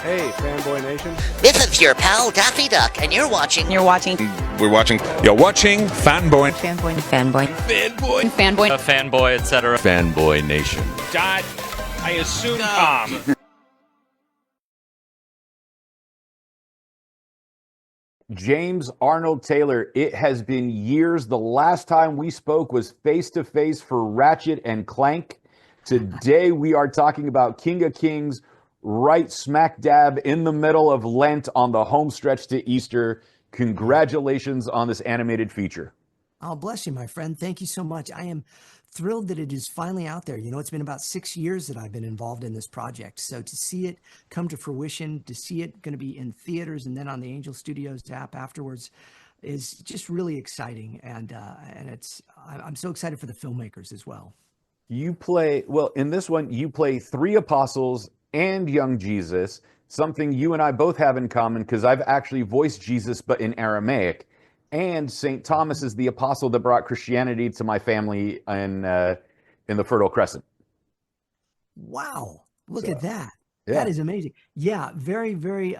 Hey, Fanboy Nation. This is your pal Daffy Duck, and you're watching. You're watching. We're watching. You're watching Fanboy. Fanboy. Fanboy. Fanboy. Fanboy. A fanboy, etc. Fanboy Nation. Dot. I assume Tom. James Arnold Taylor, it has been years. The last time we spoke was face-to-face for Ratchet and Clank. Today we are talking about King of Kings, right smack dab in the middle of Lent on the home stretch to Easter. Congratulations on this animated feature. Oh, bless you, my friend. Thank you so much. I am thrilled that it is finally out there. You know, it's been about 6 years that I've been involved in this project. So to see it come to fruition, to see it going to be in theaters and then on the Angel Studios app afterwards is just really exciting. And I'm so excited for the filmmakers as well. You play, well, in this one, you play three apostles and young Jesus, something you and I both have in common because I've actually voiced Jesus, but in Aramaic. And St. Thomas is the apostle that brought Christianity to my family in the Fertile Crescent. Wow. Look at that. Yeah. That is amazing. Yeah, very, very,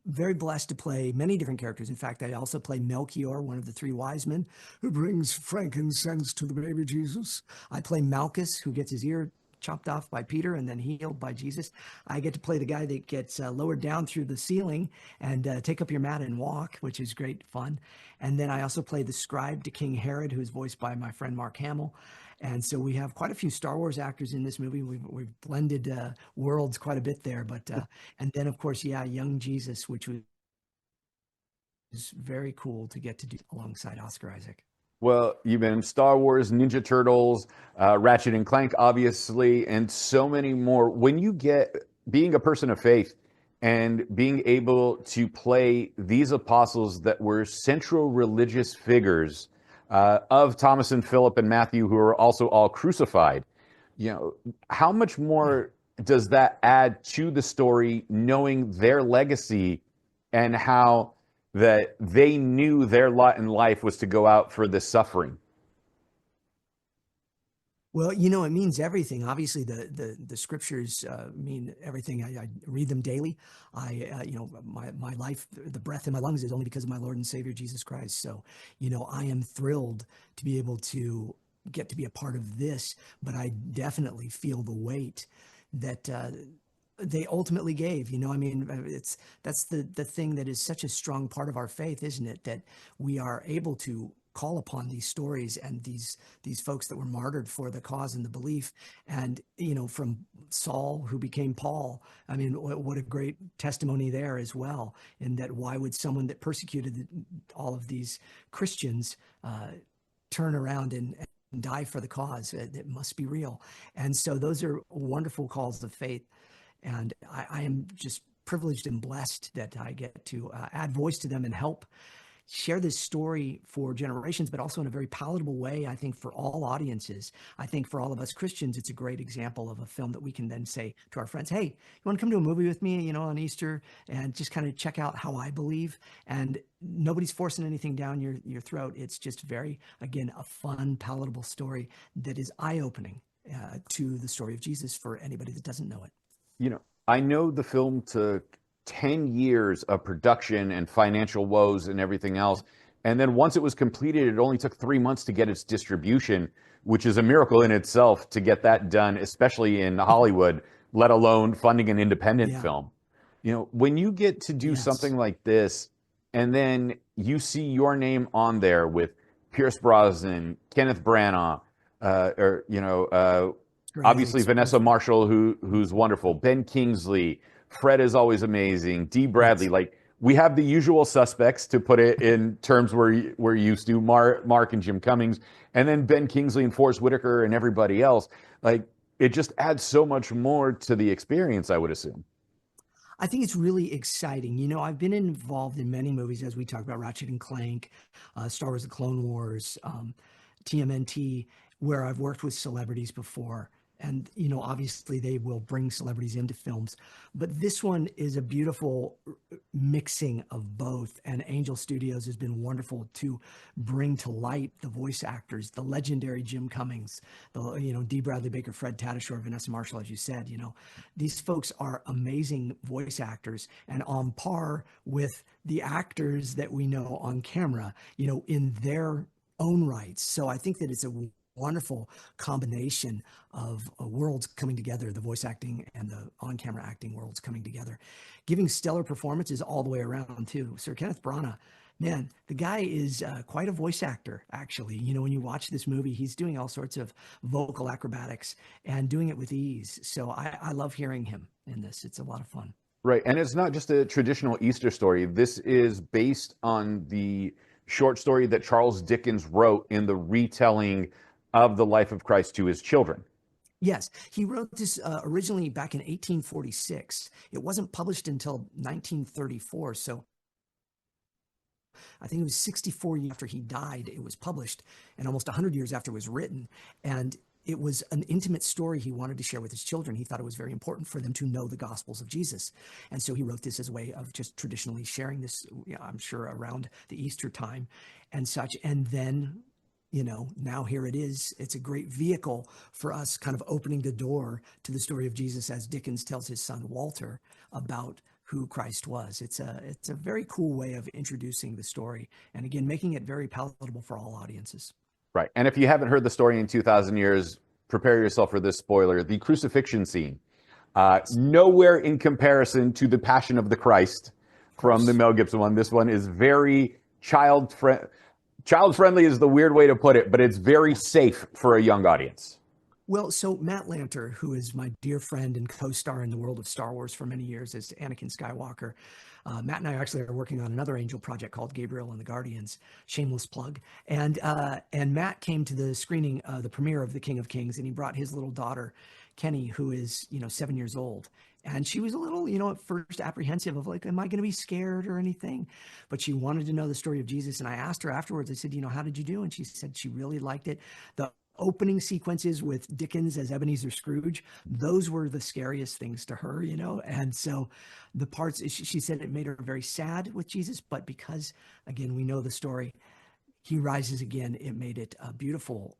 very blessed to play many different characters. In fact, I also play Melchior, one of the three wise men who brings frankincense to the baby Jesus. I play Malchus, who gets his ear chopped off by Peter and then healed by Jesus. I get to play the guy that gets lowered down through the ceiling and take up your mat and walk, which is great fun. And then I also play the scribe to King Herod, who is voiced by my friend Mark Hamill. And so we have quite a few Star Wars actors in this movie. We've blended worlds quite a bit there. But and then, of course, yeah, young Jesus, which was very cool to get to do alongside Oscar Isaac. Well, you've been in Star Wars, Ninja Turtles, Ratchet and Clank, obviously, and so many more. When you get being a person of faith and being able to play these apostles that were central religious figures of Thomas and Phillip and Matthew, who are also all crucified, you know, how much more does that add to the story, knowing their legacy and how that they knew their lot in life was to go out for this suffering? Well, you know, it means everything. Obviously, the scriptures mean everything. I read them daily. You know, my life, the breath in my lungs is only because of my Lord and Savior, Jesus Christ. So, you know, I am thrilled to be able to get to be a part of this, but I definitely feel the weight that they ultimately gave. You know, I mean, that's the thing that is such a strong part of our faith, isn't it? That we are able to call upon these stories and these folks that were martyred for the cause and the belief. And, you know, from Saul, who became Paul, I mean, what a great testimony there as well. In that, why would someone that persecuted all of these Christians turn around and die for the cause? It must be real. And so those are wonderful calls of faith. And I am just privileged and blessed that I get to add voice to them and help share this story for generations, but also in a very palatable way, I think, for all audiences. I think for all of us Christians, it's a great example of a film that we can then say to our friends, hey, you want to come to a movie with me, you know, on Easter and just kind of check out how I believe? And nobody's forcing anything down your throat. It's just very, again, a fun, palatable story that is eye-opening to the story of Jesus for anybody that doesn't know it. You know, I know the film took 10 years of production and financial woes and everything else. And then once it was completed, it only took 3 months to get its distribution, which is a miracle in itself to get that done, especially in Hollywood, let alone funding an independent film. You know, when you get to do something like this, and then you see your name on there with Pierce Brosnan, Kenneth Branagh, obviously Vanessa Marshall, who's wonderful, Ben Kingsley, Fred is always amazing, Dee Bradley, like we have the usual suspects, to put it in terms we're used to, Mark and Jim Cummings, and then Ben Kingsley and Forrest Whitaker and everybody else. Like, it just adds so much more to the experience, I would assume. I think it's really exciting. You know, I've been involved in many movies, as we talked about, Ratchet and Clank, Star Wars: The Clone Wars, TMNT, where I've worked with celebrities before. And, obviously they will bring celebrities into films, but this one is a beautiful mixing of both. And Angel Studios has been wonderful to bring to light the voice actors, the legendary Jim Cummings, D. Bradley Baker, Fred Tatasciore, Vanessa Marshall, as you said. These folks are amazing voice actors and on par with the actors that we know on camera, in their own rights. So I think that it's a wonderful combination of worlds coming together, the voice acting and the on-camera acting worlds coming together, giving stellar performances all the way around too. Sir Kenneth Branagh, man, the guy is quite a voice actor, actually. When you watch this movie, he's doing all sorts of vocal acrobatics and doing it with ease. So I love hearing him in this. It's a lot of fun. Right. And it's not just a traditional Easter story. This is based on the short story that Charles Dickens wrote in the retelling of the life of Christ to his children. Yes, he wrote this originally back in 1846. It wasn't published until 1934. So I think it was 64 years after he died, it was published, and almost 100 years after it was written. And it was an intimate story he wanted to share with his children. He thought it was very important for them to know the Gospels of Jesus. And so he wrote this as a way of just traditionally sharing this, I'm sure, around the Easter time and such. And then, now here it is. It's a great vehicle for us kind of opening the door to the story of Jesus as Dickens tells his son Walter about who Christ was. It's a very cool way of introducing the story, and again, making it very palatable for all audiences. Right. And if you haven't heard the story in 2,000 years, prepare yourself for this spoiler. The crucifixion scene, nowhere in comparison to the Passion of the Christ from the Mel Gibson one. This one is very child-friendly is the weird way to put it, but it's very safe for a young audience. Well, so Matt Lanter, who is my dear friend and co-star in the world of Star Wars for many years as Anakin Skywalker, Matt and I actually are working on another Angel project called Gabriel and the Guardians, shameless plug. And Matt came to the screening, the premiere of The King of Kings, and he brought his little daughter, Kenny, who is, 7 years old. And she was a little, at first apprehensive of like, am I going to be scared or anything? But she wanted to know the story of Jesus. And I asked her afterwards, I said, how did you do? And she said she really liked it. The opening sequences with Dickens as Ebenezer Scrooge, those were the scariest things to her, and so the parts, she said it made her very sad with Jesus, but because, again, we know the story, he rises again, it made it a beautiful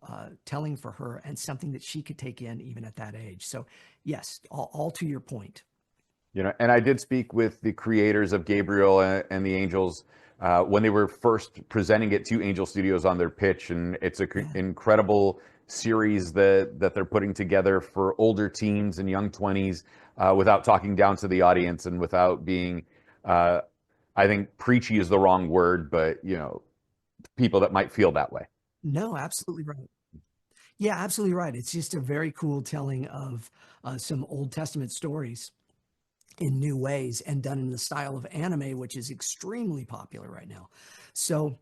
telling for her and something that she could take in even at that age. So yes, all to your point. And I did speak with the creators of Gabriel and the Angels when they were first presenting it to Angel Studios on their pitch, and it's an incredible series that they're putting together for older teens and young 20s without talking down to the audience and without being, I think preachy is the wrong word, but, people that might feel that way. No, absolutely right. Yeah, absolutely right. It's just a very cool telling of some Old Testament stories in new ways and done in the style of anime, which is extremely popular right now. So,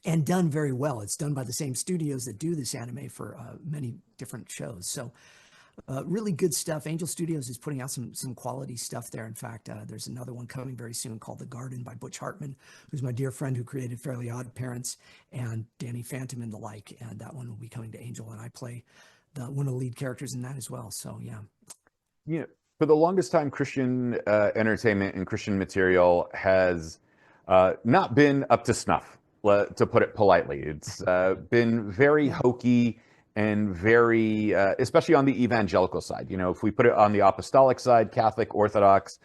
and done very well. It's done by the same studios that do this anime for many different shows. So really good stuff. Angel Studios is putting out some quality stuff there. In fact, there's another one coming very soon called The Garden by Butch Hartman, who's my dear friend who created Fairly Odd Parents and Danny Phantom and the like. And that one will be coming to Angel, and I play one of the lead characters in that as well. So yeah. For the longest time, Christian entertainment and Christian material has not been up to snuff, to put it politely. It's been very hokey and very, especially on the evangelical side. If we put it on the apostolic side, Catholic, Orthodox,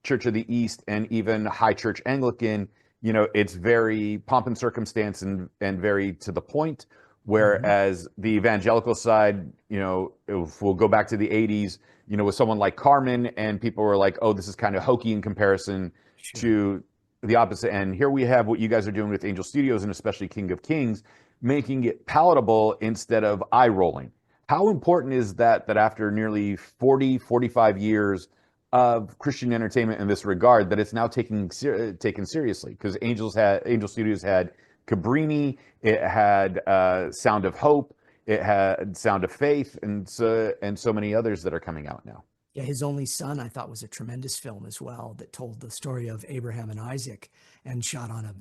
Church of the East, and even High Church Anglican, it's very pomp and circumstance and very to the point. Whereas the evangelical side, if we'll go back to the 80s, with someone like Carmen, and people were like, oh, this is kind of hokey in comparison to the opposite. And here we have what you guys are doing with Angel Studios and especially King of Kings, making it palatable instead of eye-rolling. How important is that after nearly 45 years of Christian entertainment in this regard, that it's now taken seriously? Because Angel Studios had Cabrini, it had Sound of Hope, it had Sound of Faith, and so many others that are coming out now. Yeah, His Only Son, I thought, was a tremendous film as well that told the story of Abraham and Isaac and shot on a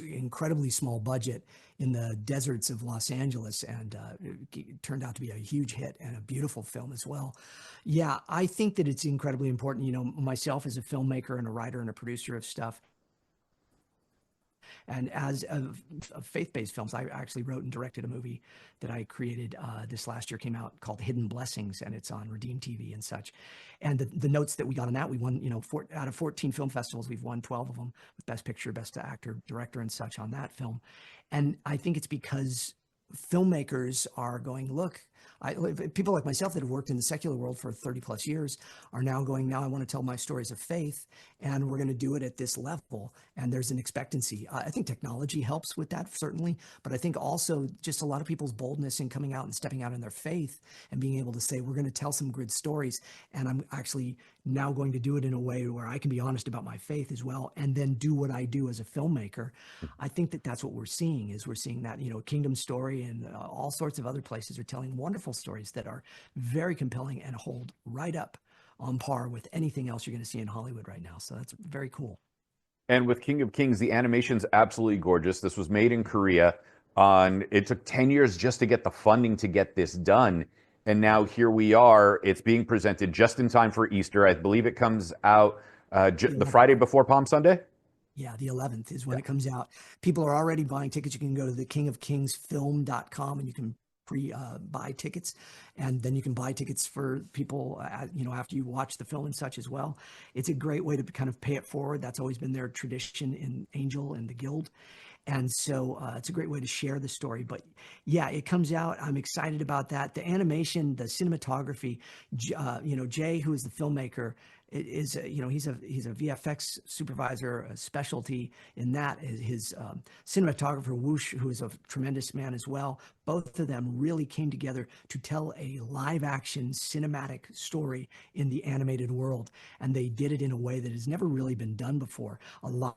incredibly small budget in the deserts of Los Angeles, and it turned out to be a huge hit and a beautiful film as well. Yeah, I think that it's incredibly important. You know, myself as a filmmaker and a writer and a producer of stuff, and as of faith-based films, I actually wrote and directed a movie that I created this last year, came out, called Hidden Blessings, and it's on Redeem TV and such. And the notes that we got on that, we won, you know, out of 14 film festivals, we've won 12 of them with Best Picture, Best Actor, Director, and such on that film. And I think it's because filmmakers are going, look, people like myself that have worked in the secular world for 30 plus years are now going, now I want to tell my stories of faith, and we're going to do it at this level. And there's an expectancy. I think technology helps with that, certainly, but I think also just a lot of people's boldness in coming out and stepping out in their faith and being able to say, we're going to tell some good stories, and I'm actually now going to do it in a way where I can be honest about my faith as well, and then do what I do as a filmmaker. I think that that's what we're seeing, is we're seeing that, you know, Kingdom Story and all sorts of other places are telling wonderful stories that are very compelling and hold right up on par with anything else you're going to see in Hollywood right now. So that's very cool. And with King of Kings, the animation's absolutely gorgeous. This was made in Korea. It took 10 years just to get the funding to get this done. And now here we are. It's being presented just in time for Easter. I believe it comes out the Friday before Palm Sunday. Yeah, the 11th is when it comes out. People are already buying tickets. You can go to thekingofkingsfilm.com and you can buy tickets, and then you can buy tickets for people, you know, after you watch the film and such as well. It's a great way to kind of pay it forward. That's always been their tradition in Angel and the Guild. And so it's a great way to share the story. But yeah, it comes out. I'm excited about that. The animation, the cinematography, you know, Jay, who is the filmmaker, is, you know, he's a VFX supervisor, a specialty in that. His cinematographer, Whoosh, who is a tremendous man as well. Both of them really came together to tell a live action cinematic story in the animated world. And they did it in a way that has never really been done before. A lot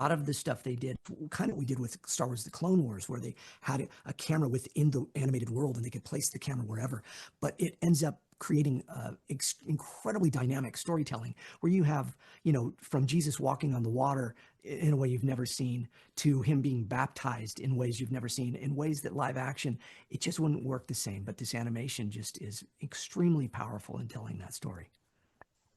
of the stuff they did, kind of we did with Star Wars The Clone Wars, where they had a camera within the animated world and they could place the camera wherever. But it ends up creating incredibly dynamic storytelling where you have, you know, from Jesus walking on the water in a way you've never seen, to him being baptized in ways you've never seen, in ways that live action, it just wouldn't work the same. But this animation just is extremely powerful in telling that story.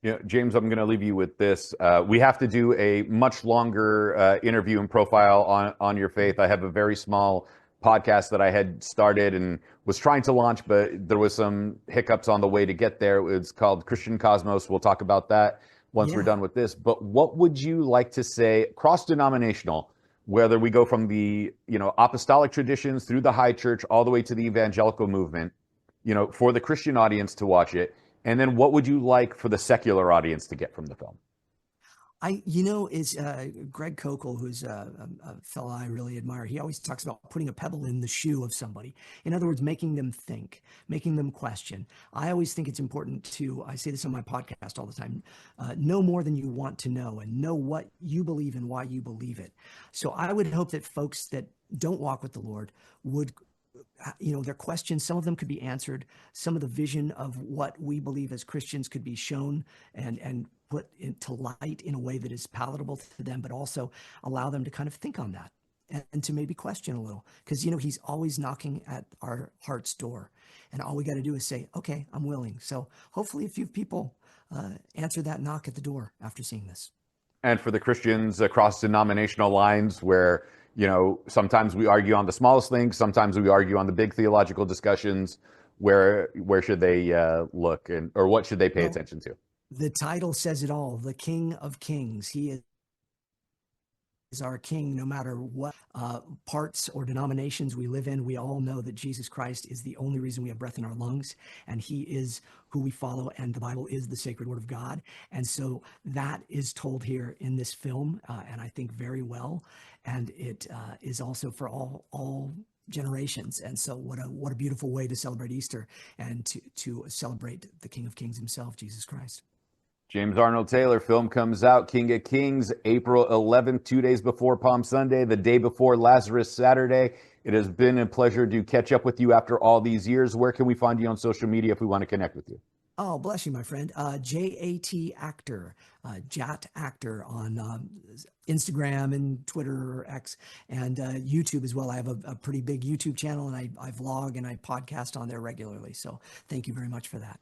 Yeah, James, I'm going to leave you with this. We have to do a much longer interview and profile on your faith. I have a very small podcast that I had started and was trying to launch, but there was some hiccups on the way to get there. It's called Christian Cosmos. We'll talk about that once we're done with this. But what would you like to say, cross-denominational, whether we go from the, you know, apostolic traditions through the high church all the way to the evangelical movement, you know, for the Christian audience to watch it? And then what would you like for the secular audience to get from the film? You know, is Greg Kokel, who's a fellow I really admire. He always talks about putting a pebble in the shoe of somebody. In other words, making them think, making them question. I always think it's important to, I say this on my podcast all the time, know more than you want to know, and know what you believe and why you believe it. So I would hope that folks that don't walk with the Lord would, you know, their questions, some of them could be answered. Some of the vision of what we believe as Christians could be shown and put into light in a way that is palatable to them, but also allow them to kind of think on that and to maybe question a little. Because, you know, he's always knocking at our heart's door. And all we got to do is say, okay, I'm willing. So hopefully a few people answer that knock at the door after seeing this. And for the Christians across denominational lines where, you know, sometimes we argue on the smallest things, sometimes we argue on the big theological discussions, where should they look, or what should they pay attention to? The title says it all, the King of Kings. He is our King, no matter what parts or denominations we live in. We all know that Jesus Christ is the only reason we have breath in our lungs, and he is who we follow, and the Bible is the sacred word of God. And so that is told here in this film, and I think very well. And it is also for all generations. And so what a beautiful way to celebrate Easter and to celebrate the King of Kings himself, Jesus Christ. James Arnold Taylor, film comes out, King of Kings, April 11th, 2 days before Palm Sunday, the day before Lazarus Saturday. It has been a pleasure to catch up with you after all these years. Where can we find you on social media if we want to connect with you? Oh, bless you, my friend. JAT Actor, Jat Actor on Instagram and Twitter or X, and YouTube as well. I have a pretty big YouTube channel, and I vlog and I podcast on there regularly. So thank you very much for that.